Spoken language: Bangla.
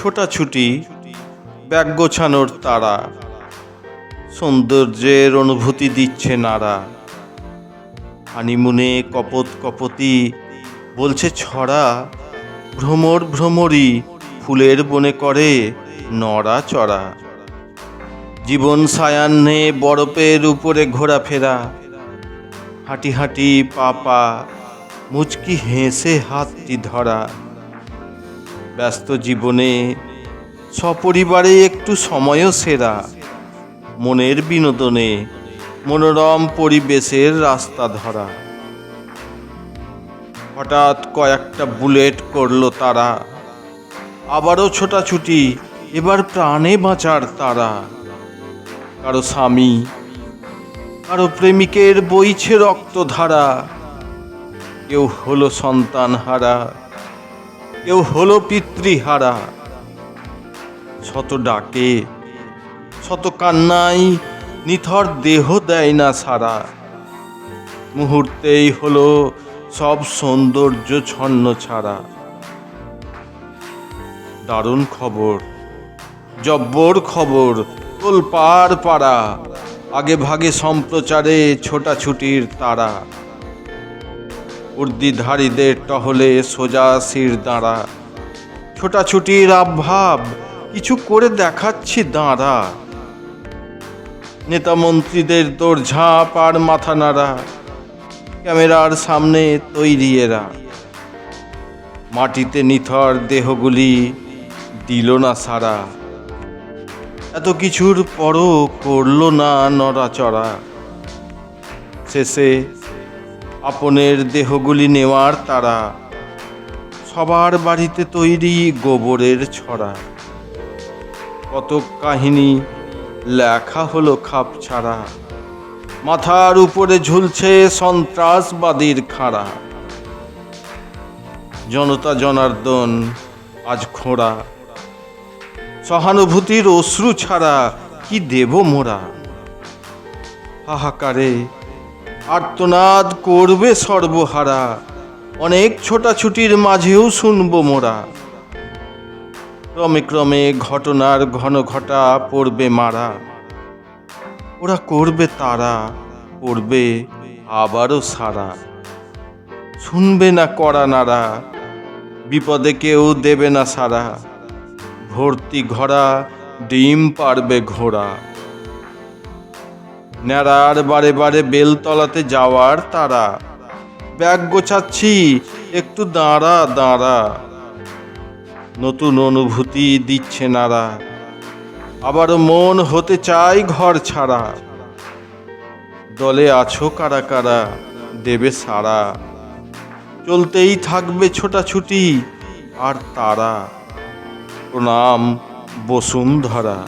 ছোটাছুটি, ব্যাগ গোছানোর তাড়া, সৌন্দর্যের অনুভূতি দিচ্ছে নাড়া। হানিমুনে কপত কপতি বলছে ছড়া, ভ্রমর ভ্রমরী ফুলের বনে করে নড়া চড়া। জীবন সায়াহ্নে বরফের উপরে ঘোরাফেরা, হাঁটি হাঁটি পা পা মুচকি হেসে হাতটি ধরা। ব্যস্ত জীবনে সপরিবারে একটু সময়ও সেরা, মনের বিনোদনে মনোরম পরিবেশের রাস্তা ধরা। হঠাৎ কয়েকটা বুলেট করলো তারা, আবারও ছোটাছুটি, এবার প্রাণে বাঁচার তারা। কারো স্বামী, কারো প্রেমিকের বইছে রক্তধারা। কেউ হলো সন্তান হারা, কেউ হলো পিতৃহারা। শত ডাকে, শত কান্নায় নিথর দেহ দেয় না সারা। মুহূর্তেই হলো সব সৌন্দর্য ছন্ন ছাড়া। দারুণ খবর, জব্বর খবর, তোলপাড় পাড়া, আগে ভাগে সম্প্রচারে ছোটাছুটির তারা। উর্দিধারীদের টহলে সোজা শির দাঁড়া, ছোটাছুটির আভাব কিছু করে দেখাচ্ছি দাঁড়া। নেতা মন্ত্রীদের দৌড়ঝাঁপ আর মাথা নাড়া, ক্যামেরার সামনে তৈরি এরা। মাটিতে নিথর দেহগুলি দিল না সারা, এত কিছুর পরও করলো না নড়াচড়া। শেষে আপনের দেহগুলি নেওয়ার তারা, সবার বাড়িতে তৈরি গোবরের ছড়া। কত কাহিনী লেখা হলো খাপ ছাড়া, মাথার উপরে ঝুলছে সন্ত্রাসবাদীর খাঁড়া। জনতা জনার্দন আজ খোঁড়া, সহানুভূতির অশ্রু ছাড়া কি দেব মোরা। হাহাকারে আর্তনাদ করবে সর্বহারা, অনেক ছোটাছুটির মাঝেও শুনবো মোরা। ক্রমে ক্রমে ঘটনার ঘন ঘটা পড়বে মারা, ওরা করবে তারা, পড়বে আবারও সারা। শুনবে না কড়া নাড়া, বিপদে কেউ দেবে না সারা। ভর্তি ঘোড়া ডিম পারবে ঘোড়া। ন্যাড়ার বারে বারে বেলতলাতে যাওয়ার তারা, ব্যাগ গোছাচ্ছি একটু দাঁড়া দাঁড়া। নতুন অনুভূতি দিচ্ছে নাড়া, আবারও মন হতে চাই ঘর ছাড়া। দলে আছো কারা কারা দেবে সাড়া, চলতেই থাকবে ছোটাছুটি আর তারা। প্রণাম বসুন্ধরা।